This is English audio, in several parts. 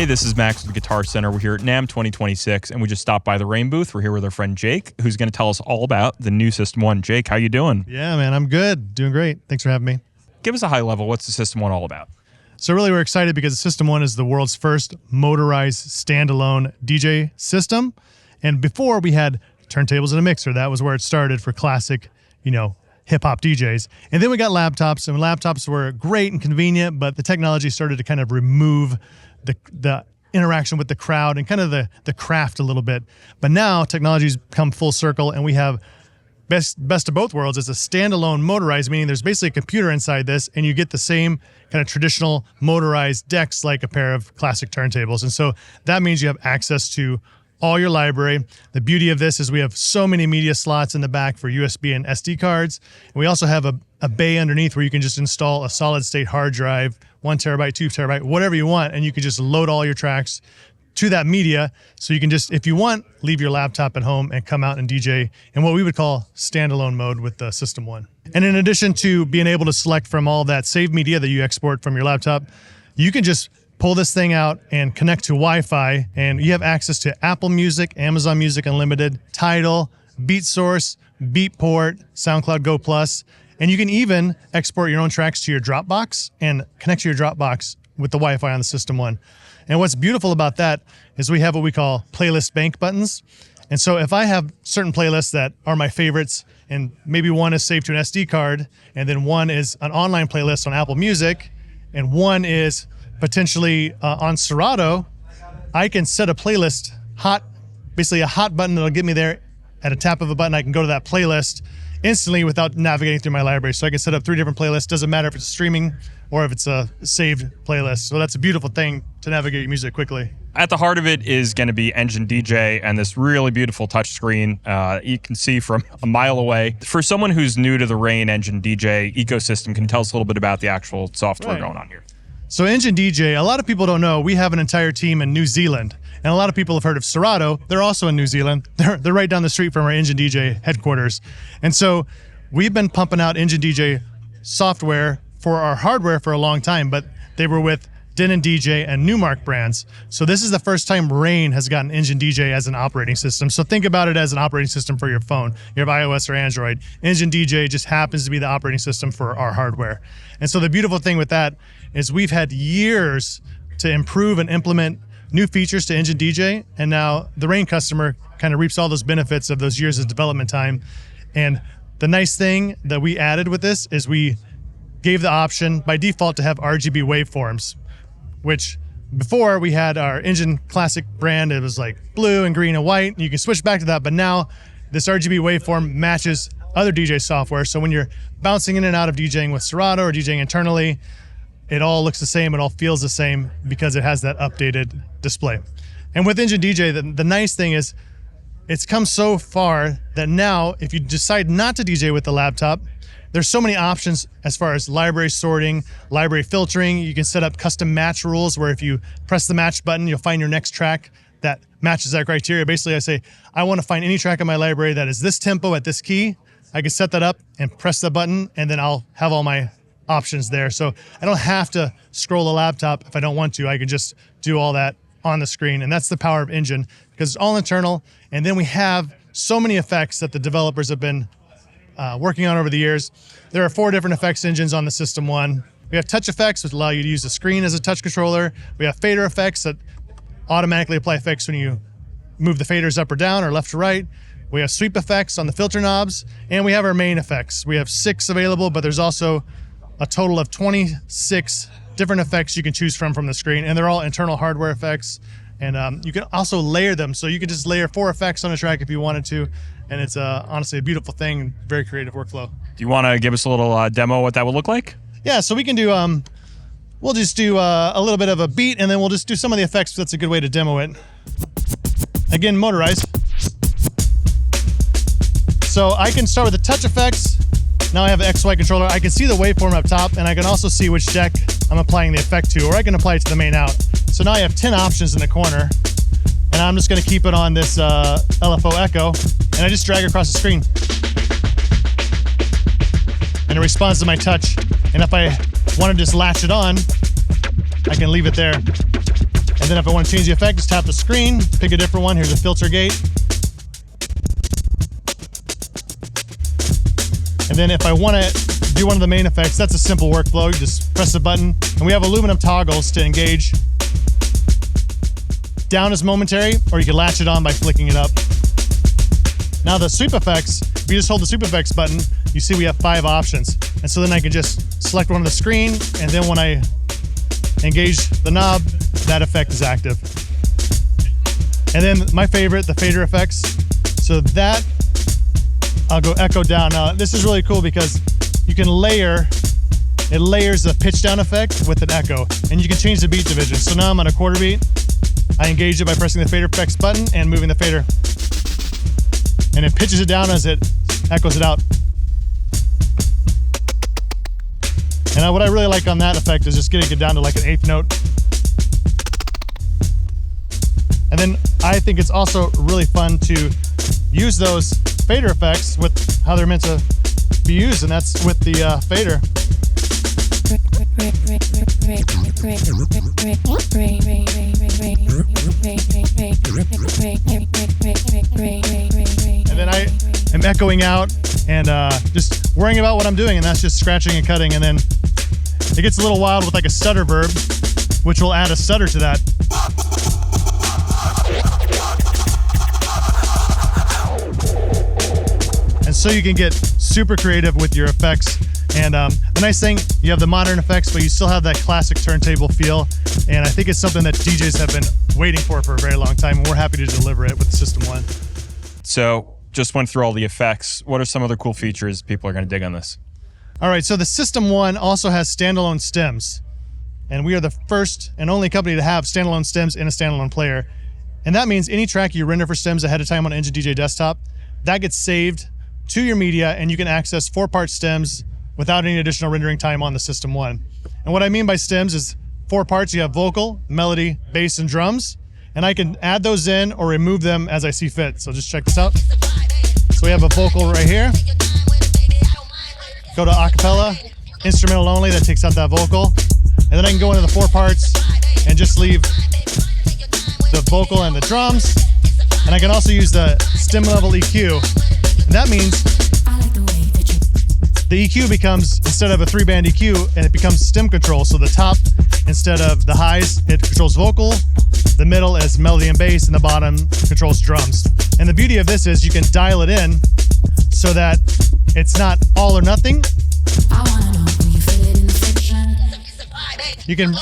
Hey, this is Max with the Guitar Center. We're here at NAMM 2026, and we just stopped by the Rane booth. We're here with our friend Jake, who's going to tell us all about the new System 1. Jake, how you doing? Yeah, man, I'm good. Doing great. Thanks for having me. Give us a high level. What's the System 1 all about? So really, we're excited because the System 1 is the world's first motorized standalone DJ system. And before, we had turntables and a mixer. That was where it started for classic, hip-hop DJs. And then we got laptops, and laptops were great and convenient, but the technology started to kind of remove the interaction with the crowd and kind of the craft a little bit. But now technology's come full circle, and we have best of both worlds. It's a standalone motorized, meaning there's basically a computer inside this, and you get the same kind of traditional motorized decks like a pair of classic turntables. And so that means you have access to all your library. The beauty of this is we have so many media slots in the back for USB and SD cards. And we also have a bay underneath where you can just install a solid state hard drive, 1 terabyte, 2 terabyte, whatever you want. And you can just load all your tracks to that media. So you can just, if you want, leave your laptop at home and come out and DJ in what we would call standalone mode with the System 1. And in addition to being able to select from all that saved media that you export from your laptop, you can just pull this thing out and connect to Wi-Fi, and you have access to Apple Music, Amazon Music Unlimited, TIDAL, Beatsource, Beatport, SoundCloud Go Plus, and you can even export your own tracks to your Dropbox and connect to your Dropbox with the Wi-Fi on the System 1. And what's beautiful about that is we have what we call playlist bank buttons. And so if I have certain playlists that are my favorites, and maybe one is saved to an SD card, and then one is an online playlist on Apple Music, and one is potentially on Serato, I can set a playlist basically a hot button that'll get me there. At a tap of a button, I can go to that playlist instantly without navigating through my library. So I can set up 3 different playlists. Doesn't matter if it's streaming or if it's a saved playlist. So that's a beautiful thing to navigate your music quickly. At the heart of it is going to be Engine DJ and this really beautiful touchscreen you can see from a mile away. For someone who's new to the Rane Engine DJ ecosystem, can you tell us a little bit about the actual software going on here? So Engine DJ, a lot of people don't know, we have an entire team in New Zealand. And a lot of people have heard of Serato. They're also in New Zealand. They're right down the street from our Engine DJ headquarters. And so we've been pumping out Engine DJ software for our hardware for a long time, but they were with Denon DJ and Newmark brands. So this is the first time Rane has gotten Engine DJ as an operating system. So think about it as an operating system for your phone. You have iOS or Android. Engine DJ just happens to be the operating system for our hardware. And so the beautiful thing with that is we've had years to improve and implement new features to Engine DJ, and now the Rane customer kind of reaps all those benefits of those years of development time. And the nice thing that we added with this is we gave the option by default to have RGB waveforms, which before we had our Engine Classic brand, it was like blue and green and white, and you can switch back to that, but now this RGB waveform matches other DJ software. So when you're bouncing in and out of DJing with Serato or DJing internally, it all looks the same, it all feels the same because it has that updated display. And with Engine DJ, the nice thing is it's come so far that now if you decide not to DJ with the laptop, there's so many options as far as library sorting, library filtering. You can set up custom match rules where if you press the match button, you'll find your next track that matches that criteria. Basically, I say, I want to find any track in my library that is this tempo at this key. I can set that up and press the button, and then I'll have all my options there. So I don't have to scroll the laptop if I don't want to. I can just do all that on the screen. And that's the power of Engine because it's all internal. And then we have so many effects that the developers have been working on over the years. There are 4 different effects engines on the System 1. We have touch effects, which allow you to use the screen as a touch controller. We have fader effects that automatically apply effects when you move the faders up or down or left to right. We have sweep effects on the filter knobs, and we have our main effects. We have 6 available, but there's also a total of 26 different effects you can choose from the screen, and they're all internal hardware effects. And you can also layer them, so you can just layer 4 effects on a track if you wanted to, and it's honestly a beautiful thing, very creative workflow. Do you want to give us a little demo of what that would look like? Yeah, so we can do, we'll just do a little bit of a beat, and then we'll just do some of the effects. That's a good way to demo it. Again, motorized. So I can start with the touch effects. Now I have an XY controller. I can see the waveform up top, and I can also see which deck I'm applying the effect to, or I can apply it to the main out. So now I have 10 options in the corner, and I'm just gonna keep it on this LFO echo, and I just drag across the screen. And it responds to my touch. And if I want to just latch it on, I can leave it there. And then if I want to change the effect, just tap the screen, pick a different one. Here's a filter gate. And then if I want to do one of the main effects, that's a simple workflow. You just press the button, and we have aluminum toggles to engage. Down is momentary, or you can latch it on by flicking it up. Now the sweep effects, if you just hold the sweep effects button, you see we have 5 options. And so then I can just select one on the screen, and then when I engage the knob, that effect is active. And then my favorite, the fader effects. So that, I'll go echo down. Now this is really cool because you can layer, it layers the pitch down effect with an echo, and you can change the beat division. So now I'm on a quarter beat. I engage it by pressing the fader effects button and moving the fader. And it pitches it down as it echoes it out. And what I really like on that effect is just getting it down to like an 8th note. And then I think it's also really fun to use those fader effects with how they're meant to be used, and that's with the fader. And then I am echoing out and just worrying about what I'm doing, and that's just scratching and cutting. And then it gets a little wild with like a stutter verb, which will add a stutter to that. And so you can get super creative with your effects. And the nice thing, you have the modern effects, but you still have that classic turntable feel. And I think it's something that DJs have been waiting for a very long time, and we're happy to deliver it with the System 1. So just went through all the effects. What are some other cool features people are going to dig on this? All right, so the System 1 also has standalone stems. And we are the first and only company to have standalone stems in a standalone player. And that means any track you render for stems ahead of time on Engine DJ desktop, that gets saved to your media, and you can access 4-part stems without any additional rendering time on the System 1. And what I mean by stems is 4 parts. You have vocal, melody, bass, and drums. And I can add those in or remove them as I see fit. So just check this out. So we have a vocal right here. Go to acapella, instrumental only, that takes out that vocal. And then I can go into the 4 parts and just leave the vocal and the drums. And I can also use the stem level EQ. And that means the EQ becomes, instead of a 3-band EQ, and it becomes stem control. So the top, instead of the highs, it controls vocal, the middle is melody and bass, and the bottom controls drums. And the beauty of this is you can dial it in so that it's not all or nothing. You can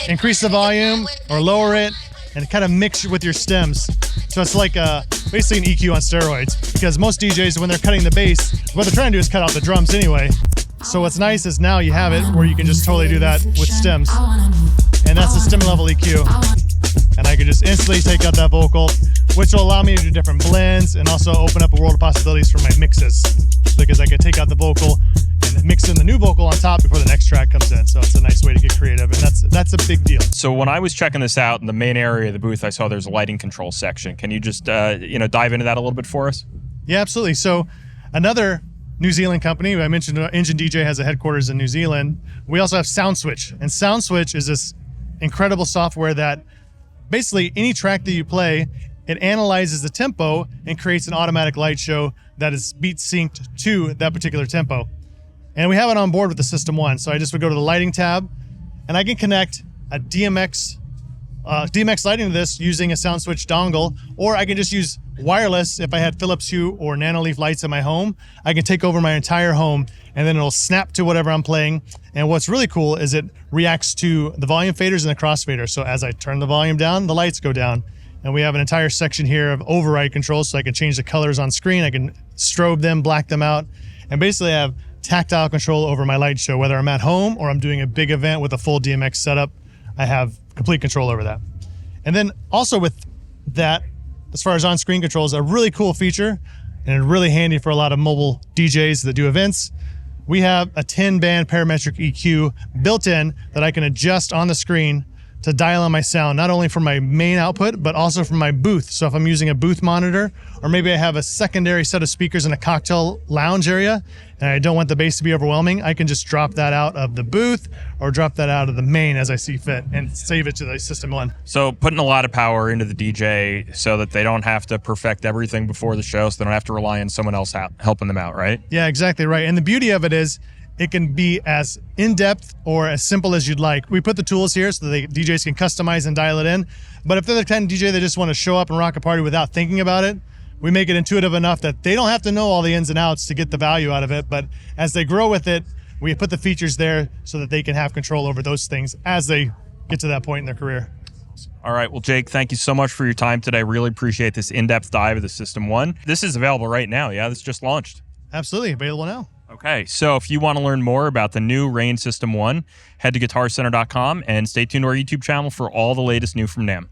increase the volume or lower it and kind of mix it with your stems. So it's like basically an EQ on steroids, because most DJs, when they're cutting the bass, what they're trying to do is cut out the drums anyway. So what's nice is now you have it where you can just totally do that with stems. And that's the stem level EQ. And I can just instantly take out that vocal, which will allow me to do different blends and also open up a world of possibilities for my mixes, because I can take out the vocal and mix in the new vocal on top before the next track comes in. So it's a nice way to get creative, and that's a big deal. So when I was checking this out in the main area of the booth, I saw there's a lighting control section. Can you just dive into that a little bit for us? Yeah, absolutely. So another New Zealand company, I mentioned Engine DJ has a headquarters in New Zealand. We also have SoundSwitch, and SoundSwitch is this incredible software that basically any track that you play, it analyzes the tempo and creates an automatic light show that is beat synced to that particular tempo. And we have it on board with the System 1. So I just would go to the lighting tab, and I can connect a DMX lighting to this using a SoundSwitch dongle, or I can just use wireless. If I had Philips Hue or Nanoleaf lights in my home, I can take over my entire home, and then it'll snap to whatever I'm playing. And what's really cool is it reacts to the volume faders and the crossfaders. So as I turn the volume down, the lights go down. And we have an entire section here of override controls, so I can change the colors on screen. I can strobe them, black them out, and basically have tactile control over my light show. Whether I'm at home or I'm doing a big event with a full DMX setup, I have complete control over that. And then also with that, as far as on-screen controls, a really cool feature and really handy for a lot of mobile DJs that do events. We have a 10-band parametric EQ built in that I can adjust on the screen to dial in my sound, not only from my main output, but also from my booth. So if I'm using a booth monitor, or maybe I have a secondary set of speakers in a cocktail lounge area, and I don't want the bass to be overwhelming, I can just drop that out of the booth or drop that out of the main as I see fit and save it to the System 1. So putting a lot of power into the DJ so that they don't have to perfect everything before the show, so they don't have to rely on someone else helping them out, right? Yeah, exactly right. And the beauty of it is, it can be as in-depth or as simple as you'd like. We put the tools here so the DJs can customize and dial it in. But if they're the kind of DJ that just want to show up and rock a party without thinking about it, we make it intuitive enough that they don't have to know all the ins and outs to get the value out of it. But as they grow with it, we put the features there so that they can have control over those things as they get to that point in their career. All right. Well, Jake, thank you so much for your time today. Really appreciate this in-depth dive of the System 1. This is available right now. Yeah, this just launched. Absolutely. Available now. Okay, so if you want to learn more about the new Rane System 1, head to guitarcenter.com and stay tuned to our YouTube channel for all the latest new from NAMM.